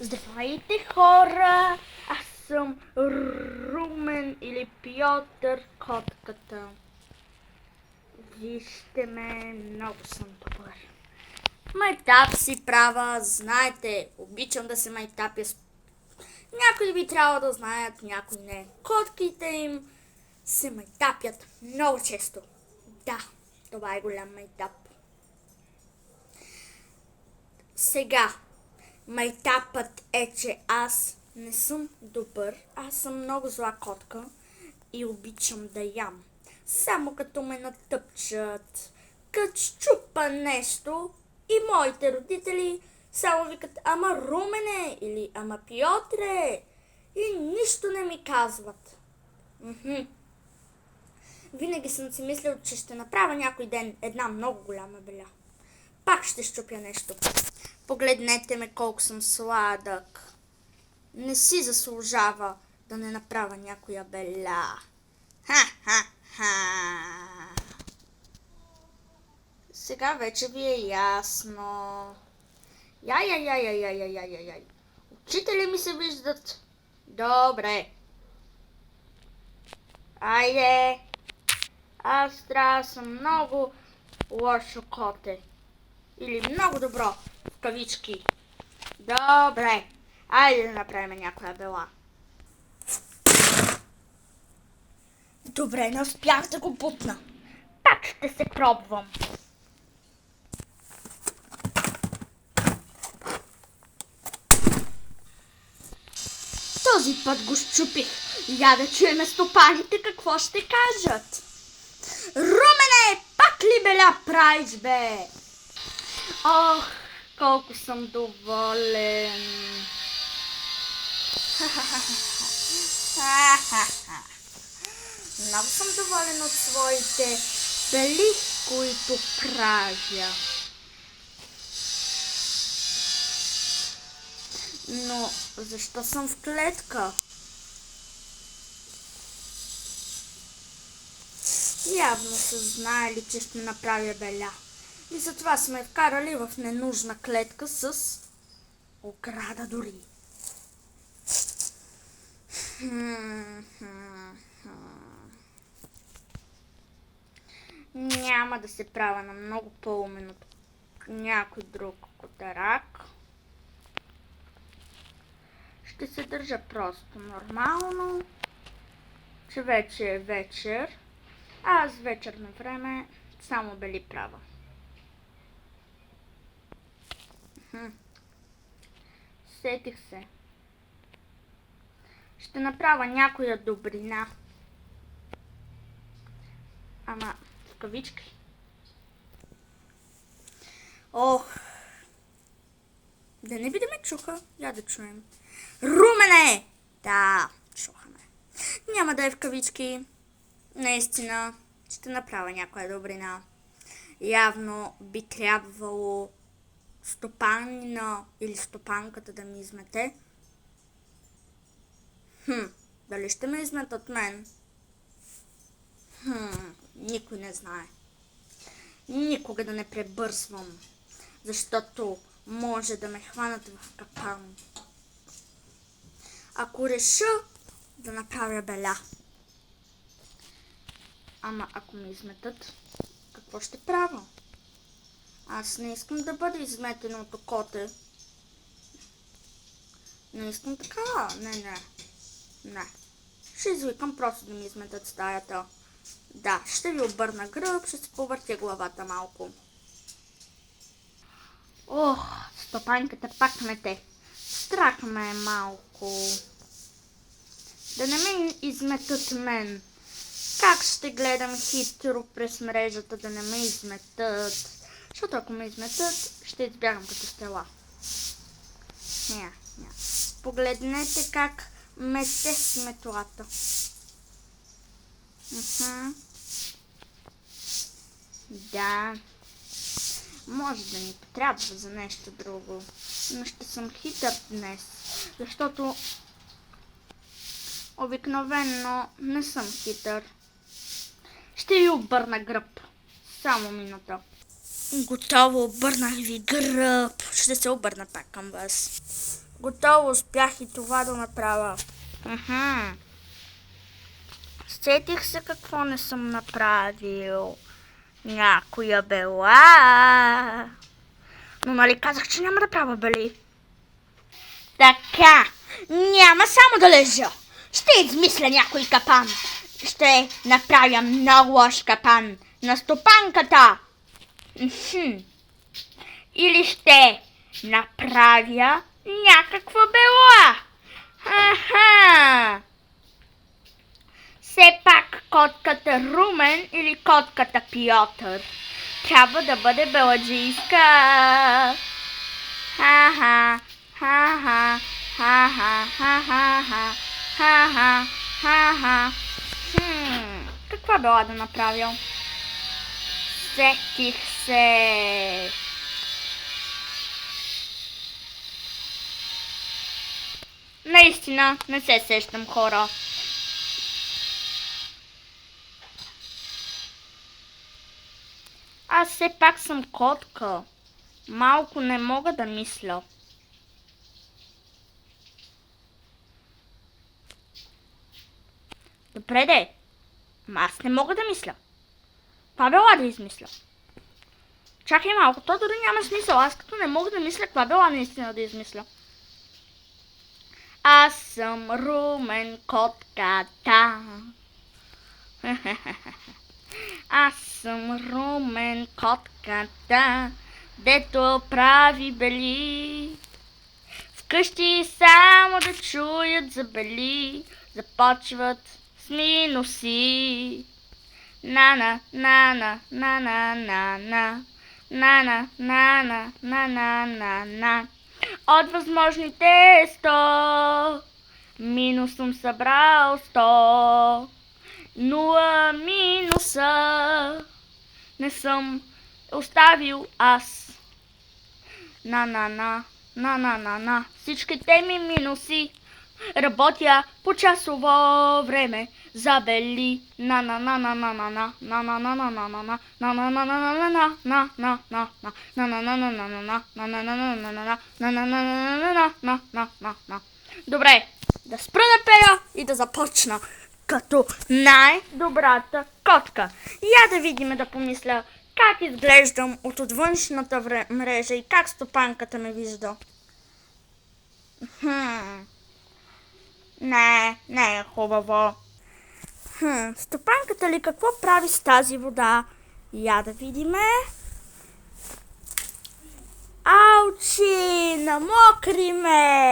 Здравейте, хора! Аз съм Румен или Пьотър котката. Вижте ме, много съм добър. Майтап си права, знаете, обичам да се майтапя с... Някои би трябва да знаят, някои не. Котките им се майтапят много често. Да, това е голям майтап. Сега, майтапът е, че аз не съм добър, аз съм много зла котка и обичам да ям. Само като ме натъпчат, като щупа нещо и моите родители само викат ама Румене или ама Пьотре и нищо не ми казват. Винаги съм си мислил, че ще направя някой ден една много голяма беля. Пак ще щупя нещо. Погледнете ме колко съм сладък. Не си заслужава да не направя някоя беля. Ха-ха-ха. Сега вече ви е ясно. Яй. Очите ли ми се виждат? Добре. Айде. Аз трябва да съм много лошо коте. Или много добро, в кавички. Добре. Айде да направим някоя бела. Добре, не успях да го бутна. Пак ще се пробвам. Този път го щупих. Я да чуем стопаните какво ще кажат. Румене, пак ли беля правиш, бе? Ох, колко съм доволен. Много съм доволен от своите бели, които правя. Но защо съм в клетка? Явно са знаели, че ще направя беля. И затова сме вкарали в ненужна клетка с ограда дори. Няма да се правя на много по-умен от някой друг котарак. Ще се държа просто нормално, че вече е вечер, а аз вечерно време само бели права. Сетих се. Ще направя някоя добрина. Ама в кавички. Ох! Да не би да ме чуха? Я да чуем. Румене! Да, чухаме. Няма да е в кавички. Наистина, ще направя някоя добрина. Явно би трябвало стопанина или стопанката да ми измете. Дали ще ме изметат мен? Никой не знае. Никога да не пребързвам, защото може да ме хванат в капан. Ако реша да направя беля. Ама ако ме изметат, какво ще правя? Аз не искам да бъда изметено от окоте. Не искам така. Не. Ще извикам просто да ми изметат стаята. Да, ще ви обърна гръб, ще се повъртя главата малко. Ох, стопанката пак мете. Страх ме е малко. Да не ме изметат мен. Как ще гледам хитро през мрежата да не ме изметат? Защото ако ме изметат, ще избягам като стрела. Погледнете как мете сметлата. Да. Може да ни потрябва за нещо друго. Но ще съм хитър днес. Защото обикновено не съм хитър. Ще ви обърна гръб. Само минута. Готово, обърнах ви гръб. Ще се обърна пак към вас. Готово, успях и това да направя. Сетих се какво не съм направил. Някоя бела. Но нали казах, че няма да правя бели? Така, няма само да лежа. Ще измисля някой капан. Ще направя много лош капан на стопанката. Или ще направя някаква бела. Все пак котката Румен или котката Пьотър трябва да бъде беладжийска. Каква бела да направя? Сетих се. Наистина, не се сещам, хора. Аз все пак съм котка. Малко не мога да мисля. Добре де. Аз не мога да мисля. Каква бела да измисля? Чакай малко, то дори няма смисъл. Аз като не мога да мисля, каква бела наистина да измисля? Аз съм Румен котката. Аз съм Румен котката, дето прави бели. Вкъщи само да чуят за бели, започват с минуси. Нана, нана, нана, нана, нана, нана, нана, нана. От възможните 100 минус съм събрал 100. 0 минуса не съм оставил аз. На. Всичките ми минуси работя по часово време за бели. Добре, да спра да пея и да започна като най-добрата котка. Я да видим, да помисля как изглеждам от външната мрежа и как стопанката ме вижда. Не е хубаво. Стопанката ли какво прави с тази вода? Я да видиме. Аучи, намокри ме!